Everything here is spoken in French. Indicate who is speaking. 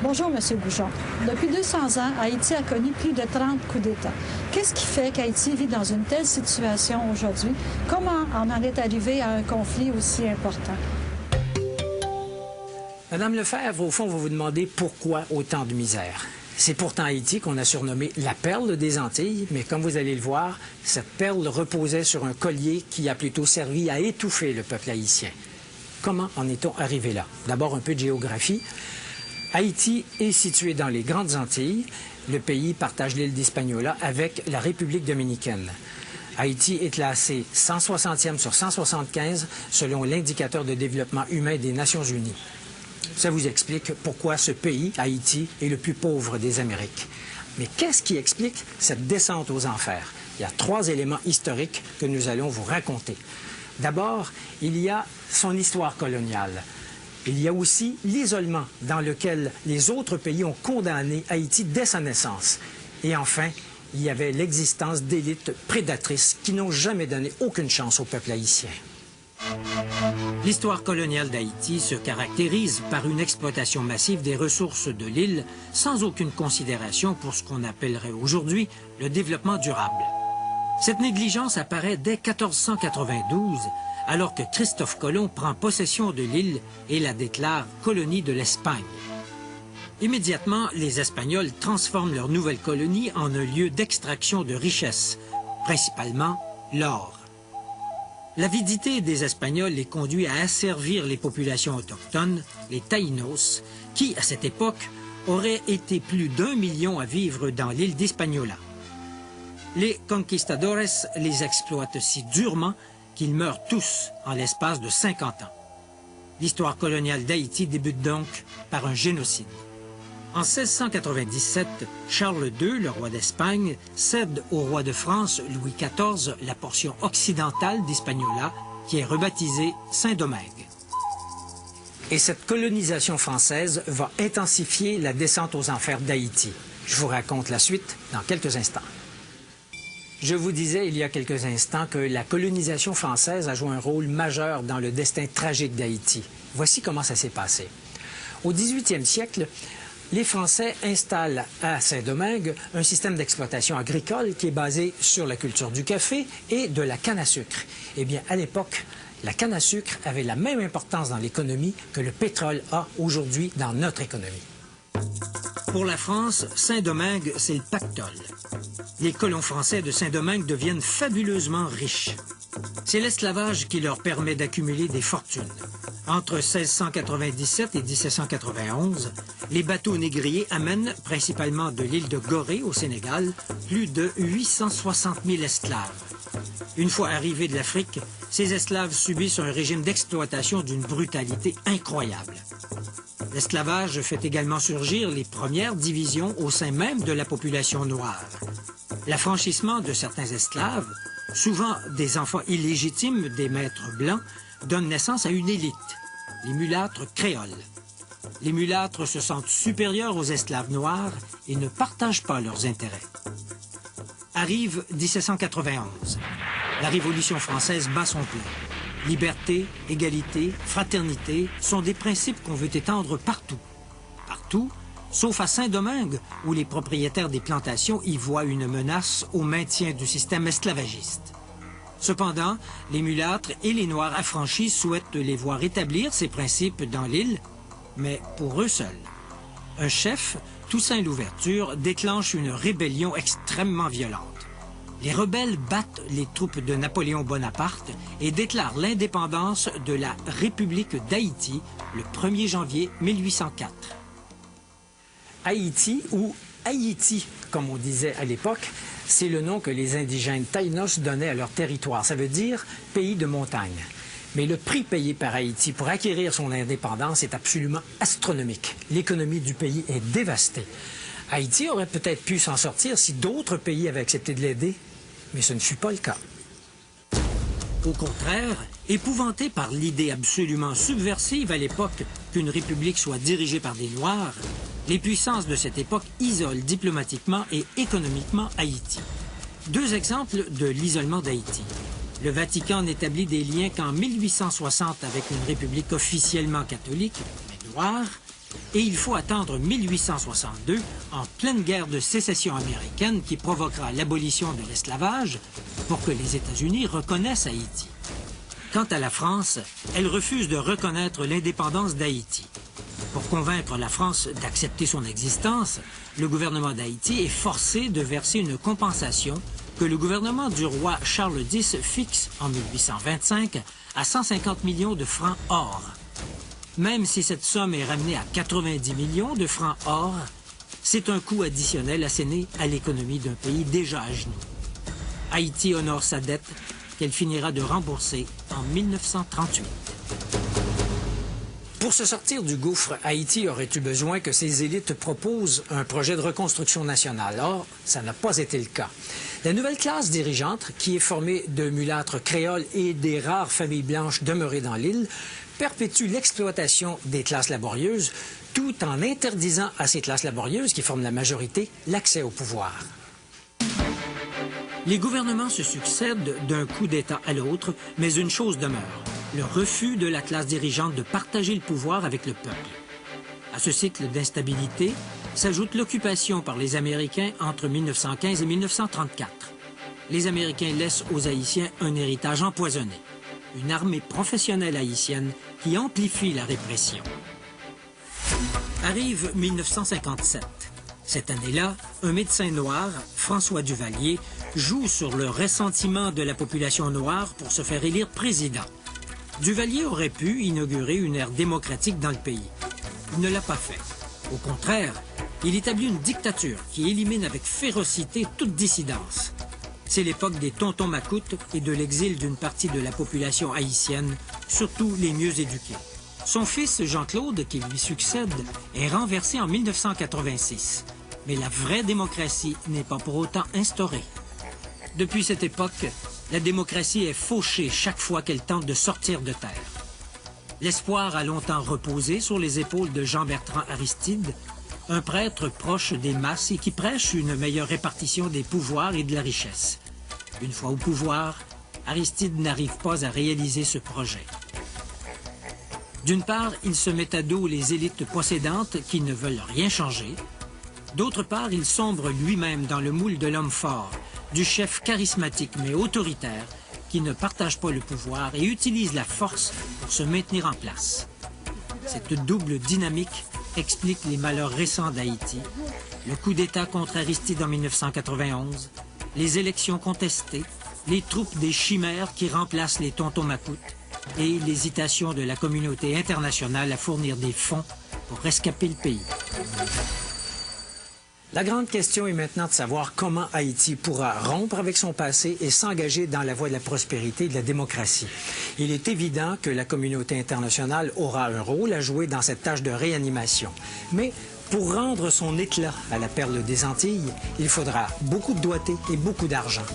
Speaker 1: Bonjour, M. Bouchon. Depuis 200 ans, Haïti a connu plus de 30 coups d'État. Qu'est-ce qui fait qu'Haïti vit dans une telle situation aujourd'hui? Comment on en est arrivé à un conflit aussi important?
Speaker 2: Madame Lefebvre, au fond, vous vous demandez pourquoi autant de misère. C'est pourtant Haïti qu'on a surnommé la perle des Antilles, mais comme vous allez le voir, cette perle reposait sur un collier qui a plutôt servi à étouffer le peuple haïtien. Comment en est-on arrivé là? D'abord, un peu de géographie. Haïti est situé dans les Grandes Antilles. Le pays partage l'île d'Hispaniola avec la République dominicaine. Haïti est classé 160e sur 175 selon l'indicateur de développement humain des Nations unies. Ça vous explique pourquoi ce pays, Haïti, est le plus pauvre des Amériques. Mais qu'est-ce qui explique cette descente aux enfers? Il y a 3 éléments historiques que nous allons vous raconter. D'abord, il y a son histoire coloniale. Il y a aussi l'isolement dans lequel les autres pays ont condamné Haïti dès sa naissance. Et enfin, il y avait l'existence d'élites prédatrices qui n'ont jamais donné aucune chance au peuple haïtien.
Speaker 3: L'histoire coloniale d'Haïti se caractérise par une exploitation massive des ressources de l'île sans aucune considération pour ce qu'on appellerait aujourd'hui le développement durable. Cette négligence apparaît dès 1492, alors que Christophe Colomb prend possession de l'île et la déclare colonie de l'Espagne. Immédiatement, les Espagnols transforment leur nouvelle colonie en un lieu d'extraction de richesses, principalement l'or. L'avidité des Espagnols les conduit à asservir les populations autochtones, les Taïnos, qui, à cette époque, auraient été plus d'1 million à vivre dans l'île d'Hispaniola. Les conquistadores les exploitent si durement qu'ils meurent tous en l'espace de 50 ans. L'histoire coloniale d'Haïti débute donc par un génocide. En 1697, Charles II, le roi d'Espagne, cède au roi de France, Louis XIV, la portion occidentale d'Hispaniola, qui est rebaptisée Saint-Domingue.
Speaker 2: Et cette colonisation française va intensifier la descente aux enfers d'Haïti. Je vous raconte la suite dans quelques instants. Je vous disais il y a quelques instants que la colonisation française a joué un rôle majeur dans le destin tragique d'Haïti. Voici comment ça s'est passé. Au 18e siècle, les Français installent à Saint-Domingue un système d'exploitation agricole qui est basé sur la culture du café et de la canne à sucre. Eh bien, à l'époque, la canne à sucre avait la même importance dans l'économie que le pétrole a aujourd'hui dans notre économie.
Speaker 3: Pour la France, Saint-Domingue, c'est le pactole. Les colons français de Saint-Domingue deviennent fabuleusement riches. C'est l'esclavage qui leur permet d'accumuler des fortunes. Entre 1697 et 1791, les bateaux négriers amènent, principalement de l'île de Gorée au Sénégal, plus de 860 000 esclaves. Une fois arrivés de l'Afrique, ces esclaves subissent un régime d'exploitation d'une brutalité incroyable. L'esclavage fait également surgir les premières divisions au sein même de la population noire. L'affranchissement de certains esclaves, souvent des enfants illégitimes des maîtres blancs, donne naissance à une élite, les mulâtres créoles. Les mulâtres se sentent supérieurs aux esclaves noirs et ne partagent pas leurs intérêts. Arrive 1791. La Révolution française bat son plein. Liberté, égalité, fraternité sont des principes qu'on veut étendre partout. Partout, sauf à Saint-Domingue, où les propriétaires des plantations y voient une menace au maintien du système esclavagiste. Cependant, les mulâtres et les Noirs affranchis souhaitent les voir établir ces principes dans l'île, mais pour eux seuls. Un chef, Toussaint Louverture, déclenche une rébellion extrêmement violente. Les rebelles battent les troupes de Napoléon Bonaparte et déclarent l'indépendance de la République d'Haïti le 1er janvier 1804.
Speaker 2: Haïti, ou Haïti, comme on disait à l'époque, c'est le nom que les indigènes Taïnos donnaient à leur territoire. Ça veut dire pays de montagne. Mais le prix payé par Haïti pour acquérir son indépendance est absolument astronomique. L'économie du pays est dévastée. Haïti aurait peut-être pu s'en sortir si d'autres pays avaient accepté de l'aider, mais ce ne fut pas le cas.
Speaker 3: Au contraire, épouvantés par l'idée absolument subversive à l'époque qu'une république soit dirigée par des Noirs, les puissances de cette époque isolent diplomatiquement et économiquement Haïti. 2 exemples de l'isolement d'Haïti. Le Vatican n'établit des liens qu'en 1860 avec une république officiellement catholique, mais noire, Et il faut attendre 1862, en pleine guerre de sécession américaine qui provoquera l'abolition de l'esclavage, pour que les États-Unis reconnaissent Haïti. Quant à la France, elle refuse de reconnaître l'indépendance d'Haïti. Pour convaincre la France d'accepter son existence, le gouvernement d'Haïti est forcé de verser une compensation que le gouvernement du roi Charles X fixe en 1825 à 150 millions de francs or. Même si cette somme est ramenée à 90 millions de francs or, c'est un coût additionnel asséné à l'économie d'un pays déjà à genoux. Haïti honore sa dette qu'elle finira de rembourser en 1938.
Speaker 2: Pour se sortir du gouffre, Haïti aurait eu besoin que ses élites proposent un projet de reconstruction nationale. Or, ça n'a pas été le cas. La nouvelle classe dirigeante, qui est formée de mulâtres créoles et des rares familles blanches demeurées dans l'île, perpétue l'exploitation des classes laborieuses, tout en interdisant à ces classes laborieuses, qui forment la majorité, l'accès au pouvoir.
Speaker 3: Les gouvernements se succèdent d'un coup d'État à l'autre, mais une chose demeure, le refus de la classe dirigeante de partager le pouvoir avec le peuple. À ce cycle d'instabilité s'ajoute l'occupation par les Américains entre 1915 et 1934. Les Américains laissent aux Haïtiens un héritage empoisonné, une armée professionnelle haïtienne qui amplifie la répression. Arrive 1957. Cette année-là, un médecin noir, François Duvalier, joue sur le ressentiment de la population noire pour se faire élire président. Duvalier aurait pu inaugurer une ère démocratique dans le pays. Il ne l'a pas fait. Au contraire, il établit une dictature qui élimine avec férocité toute dissidence. C'est l'époque des tontons macoutes et de l'exil d'une partie de la population haïtienne, surtout les mieux éduqués. Son fils, Jean-Claude, qui lui succède, est renversé en 1986. Mais la vraie démocratie n'est pas pour autant instaurée. Depuis cette époque, la démocratie est fauchée chaque fois qu'elle tente de sortir de terre. L'espoir a longtemps reposé sur les épaules de Jean-Bertrand Aristide, un prêtre proche des masses et qui prêche une meilleure répartition des pouvoirs et de la richesse. Une fois au pouvoir, Aristide n'arrive pas à réaliser ce projet. D'une part, il se met à dos les élites possédantes qui ne veulent rien changer. D'autre part, il sombre lui-même dans le moule de l'homme fort, du chef charismatique mais autoritaire qui ne partage pas le pouvoir et utilise la force pour se maintenir en place. Cette double dynamique explique les malheurs récents d'Haïti, le coup d'État contre Aristide en 1991, les élections contestées, les troupes des chimères qui remplacent les tontons macoutes et l'hésitation de la communauté internationale à fournir des fonds pour rescaper le pays.
Speaker 2: La grande question est maintenant de savoir comment Haïti pourra rompre avec son passé et s'engager dans la voie de la prospérité et de la démocratie. Il est évident que la communauté internationale aura un rôle à jouer dans cette tâche de réanimation. Mais pour rendre son éclat à la perle des Antilles, il faudra beaucoup de doigté et beaucoup d'argent.